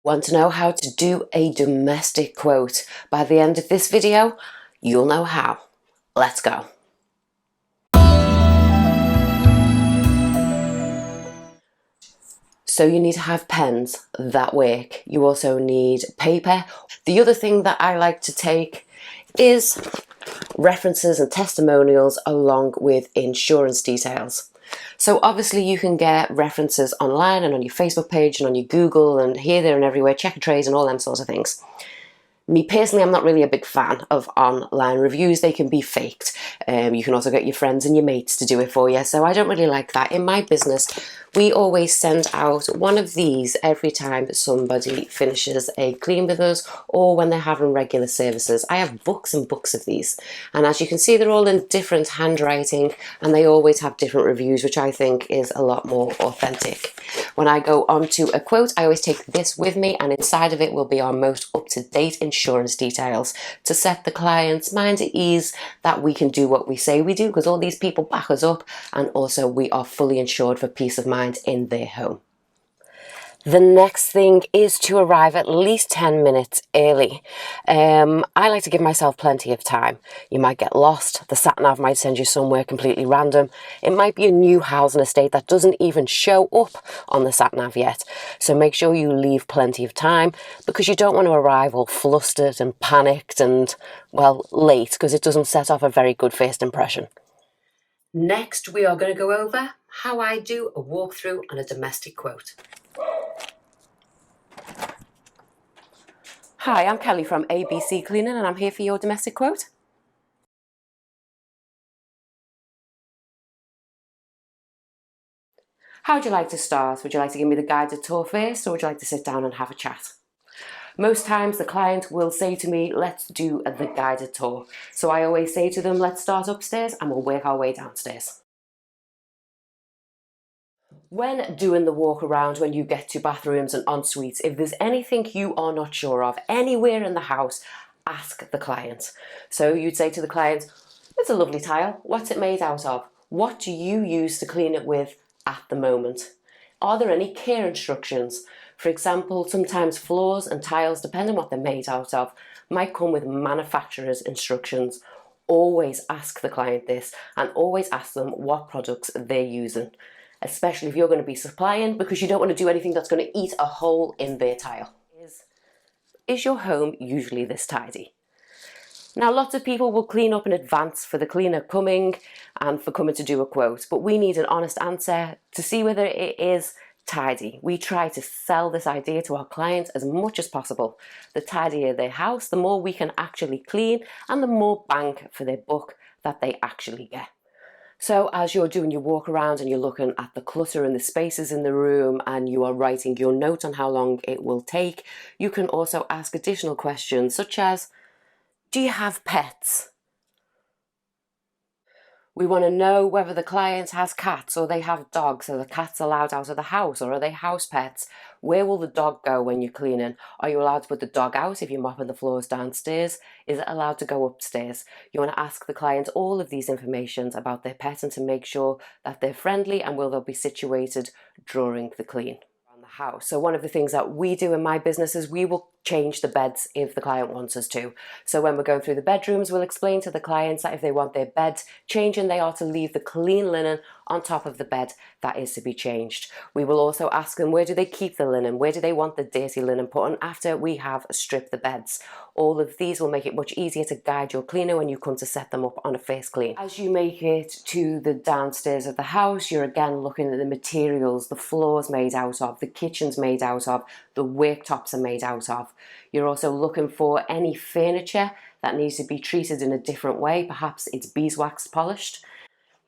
Want to know how to do a domestic quote? By the end of this video, you'll know how. Let's go. So you need to have pens that work. You also need paper. The other thing that I like to take is references and testimonials along with insurance details. So obviously you can get references online and on your Facebook page and on your Google and here, there and everywhere, check and trace and all them sorts of things. Me personally, I'm not really a big fan of online reviews. They can be faked. You can also get your friends and your mates to do it for you. So I don't really like that. In my business, we always send out one of these every time somebody finishes a clean with us or when they're having regular services. I have books and books of these. And as you can see, they're all in different handwriting and they always have different reviews, which I think is a lot more authentic. When I go onto a quote, I always take this with me and inside of it will be our most up-to-date insurance details to set the client's mind at ease that we can do what we say we do because all these people back us up and also we are fully insured for peace of mind in their home. The next thing is to arrive at least 10 minutes early. I like to give myself plenty of time. You might get lost. The sat-nav might send you somewhere completely random. It might be a new housing estate that doesn't even show up on the sat-nav yet. So make sure you leave plenty of time because you don't want to arrive all flustered and panicked and, well, late because it doesn't set off a very good first impression. Next, we are going to go over how I do a walkthrough on a domestic quote. Hi, I'm Kelly from ABC Cleaning and I'm here for your domestic quote. How would you like to start? Would you like to give me the guided tour first or would you like to sit down and have a chat? Most times the client will say to me, let's do the guided tour. So I always say to them, let's start upstairs and we'll work our way downstairs. When doing the walk around, when you get to bathrooms and en-suites, if there's anything you are not sure of anywhere in the house, ask the client. So you'd say to the client, it's a lovely tile. What's it made out of? What do you use to clean it with at the moment? Are there any care instructions? For example, sometimes floors and tiles, depending on what they're made out of, might come with manufacturer's instructions. Always ask the client this and always ask them what products they're using, especially if you're going to be supplying, because you don't want to do anything that's going to eat a hole in their tile. Is your home usually this tidy? Now, lots of people will clean up in advance for the cleaner coming and for coming to do a quote, but we need an honest answer to see whether it is tidy. We try to sell this idea to our clients as much as possible. The tidier their house, the more we can actually clean and the more bang for their buck that they actually get. So as you're doing your walk around and you're looking at the clutter and the spaces in the room and you are writing your note on how long it will take, you can also ask additional questions such as, do you have pets? We want to know whether the client has cats or they have dogs. Are the cats allowed out of the house or are they house pets? Where will the dog go when you're cleaning? Are you allowed to put the dog out if you're mopping the floors downstairs? Is it allowed to go upstairs? You want to ask the client all of these informations about their pet and to make sure that they're friendly and will they be situated during the clean around the house. So one of the things that we do in my business is we will change the beds if the client wants us to. So when we're going through the bedrooms, we'll explain to the clients that if they want their beds changing, they are to leave the clean linen on top of the bed that is to be changed. We will also ask them, where do they keep the linen? Where do they want the dirty linen put on after we have stripped the beds? All of these will make it much easier to guide your cleaner when you come to set them up on a first clean. As you make it to the downstairs of the house, you're again looking at the materials, the floors made out of, the kitchen's made out of, the worktops are made out of. You're also looking for any furniture that needs to be treated in a different way. Perhaps it's beeswax polished.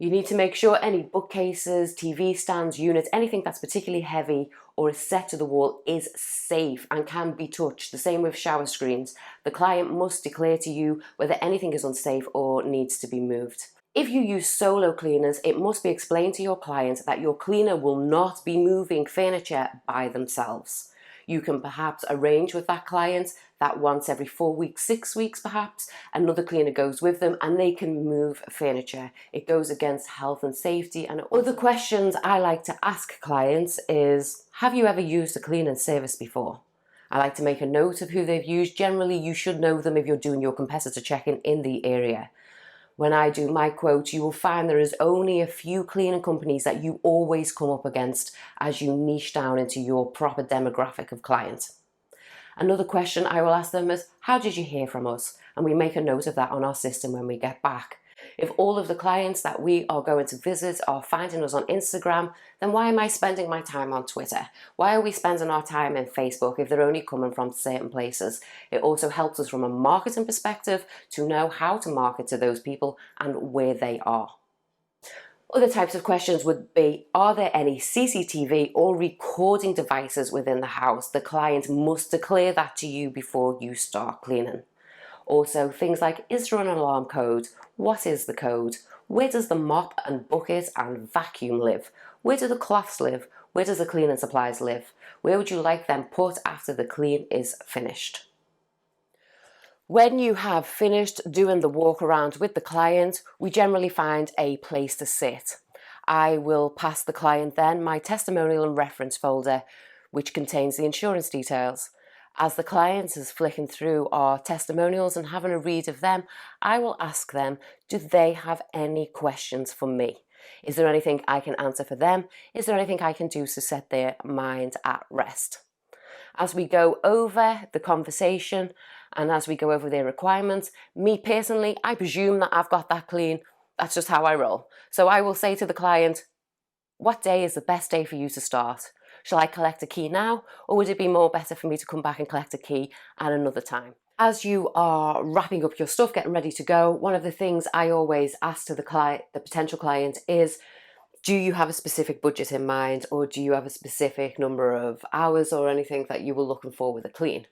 You need to make sure any bookcases, TV stands, units, anything that's particularly heavy or is set to the wall is safe and can be touched. The same with shower screens. The client must declare to you whether anything is unsafe or needs to be moved. If you use solo cleaners, it must be explained to your client that your cleaner will not be moving furniture by themselves. You can perhaps arrange with that client that once every 4 weeks, 6 weeks perhaps, another cleaner goes with them and they can move furniture. It goes against health and safety. And other questions I like to ask clients is, have you ever used a cleaning service before? I like to make a note of who they've used. Generally, you should know them if you're doing your competitor checking in the area. When I do my quotes, you will find there is only a few cleaning companies that you always come up against as you niche down into your proper demographic of clients. Another question I will ask them is, how did you hear from us? And we make a note of that on our system when we get back. If all of the clients that we are going to visit are finding us on Instagram, then why am I spending my time on Twitter? Why are we spending our time in Facebook if they're only coming from certain places? It also helps us from a marketing perspective to know how to market to those people and where they are. Other types of questions would be, are there any CCTV or recording devices within the house? The client must declare that to you before you start cleaning. Also, things like, is there an alarm code? What is the code? Where does the mop and bucket and vacuum live? Where do the cloths live? Where does the cleaning supplies live? Where would you like them put after the clean is finished? When you have finished doing the walk around with the client, we generally find a place to sit. I will pass the client then my testimonial and reference folder, which contains the insurance details. As the client is flicking through our testimonials and having a read of them, I will ask them, do they have any questions for me? Is there anything I can answer for them? Is there anything I can do to set their mind at rest? As we go over the conversation and as we go over their requirements, me personally, I presume that I've got that clean. That's just how I roll. So I will say to the client, what day is the best day for you to start? Shall I collect a key now, or would it be more better for me to come back and collect a key at another time? As you are wrapping up your stuff, getting ready to go, one of the things I always ask to the potential client is, do you have a specific budget in mind, or do you have a specific number of hours or anything that you were looking for with a clean?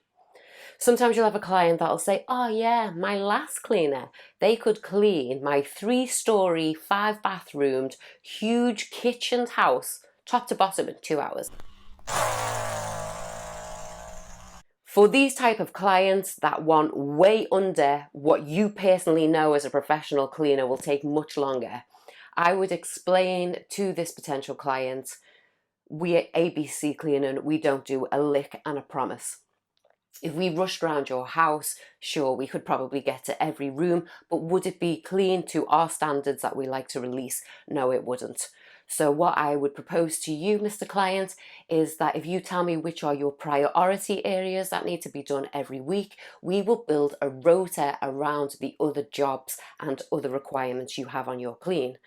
Sometimes you'll have a client that'll say, oh yeah, my last cleaner, they could clean my 3-story, 5-bathroomed, huge kitchened house, top to bottom, in 2 hours. For these type of clients that want way under what you personally know as a professional cleaner will take much longer, I would explain to this potential client, we at ABC Cleaning, we don't do a lick and a promise. If we rushed around your house, sure, we could probably get to every room, but would it be clean to our standards that we like to release? No, it wouldn't. So what I would propose to you, Mr. Client, is that if you tell me which are your priority areas that need to be done every week, we will build a rota around the other jobs and other requirements you have on your clean.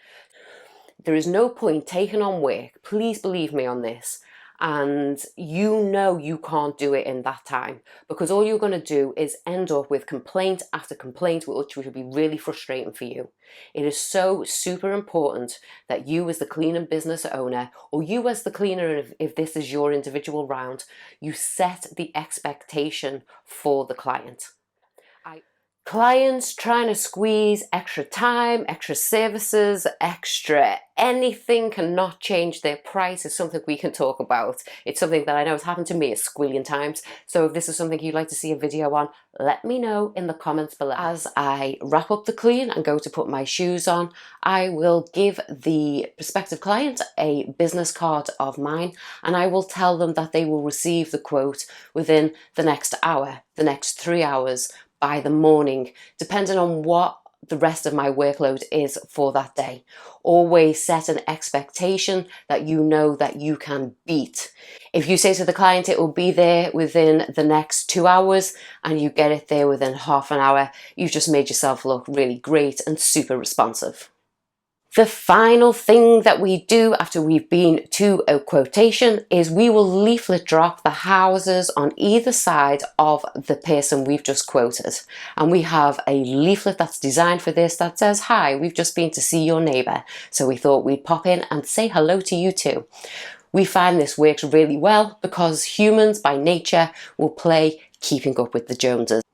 There is no point taking on work, please believe me on this, and you know you can't do it in that time, because all you're going to do is end up with complaint after complaint, which will be really frustrating for you. It is so super important that you as the cleaning business owner, or you as the cleaner, if this is your individual round, you set the expectation for the client. Clients trying to squeeze extra time, extra services, extra anything cannot change their price is something we can talk about. It's something that I know has happened to me a squillion times. So if this is something you'd like to see a video on, let me know in the comments below. As I wrap up the clean and go to put my shoes on, I will give the prospective client a business card of mine, and I will tell them that they will receive the quote within the next hour, the next 3 hours, by the morning, depending on what the rest of my workload is for that day. Always set an expectation that you know that you can beat. If you say to the client it will be there within the next 2 hours and you get it there within half an hour, you've just made yourself look really great and super responsive. The final thing that we do after we've been to a quotation is we will leaflet drop the houses on either side of the person we've just quoted. And we have a leaflet that's designed for this that says, hi, we've just been to see your neighbour. So we thought we'd pop in and say hello to you too. We find this works really well because humans by nature will play keeping up with the Joneses.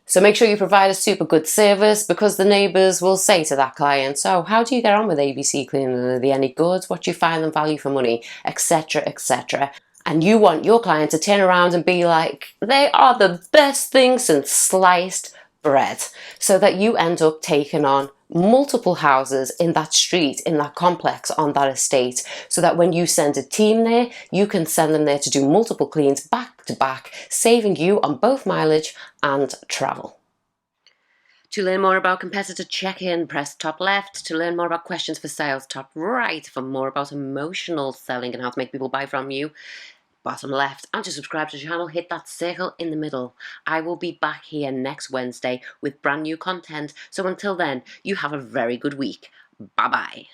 So make sure you provide a super good service, because the neighbours will say to that client, so how do you get on with ABC Cleaning? Are they any good? What do you find them value for money? Etc, etc. And you want your client to turn around and be like, they are the best thing since sliced bread, so that you end up taking on multiple houses in that street, in that complex, on that estate, so that when you send a team there, you can send them there to do multiple cleans back to back, saving you on both mileage and travel. To learn more about competitor check-in, press top left. To learn more about questions for sales, top right. For more about emotional selling and how to make people buy from you, bottom left. And to subscribe to the channel, hit that circle in the middle. I will be back here next Wednesday with brand new content. So until then, you have a very good week. Bye-bye.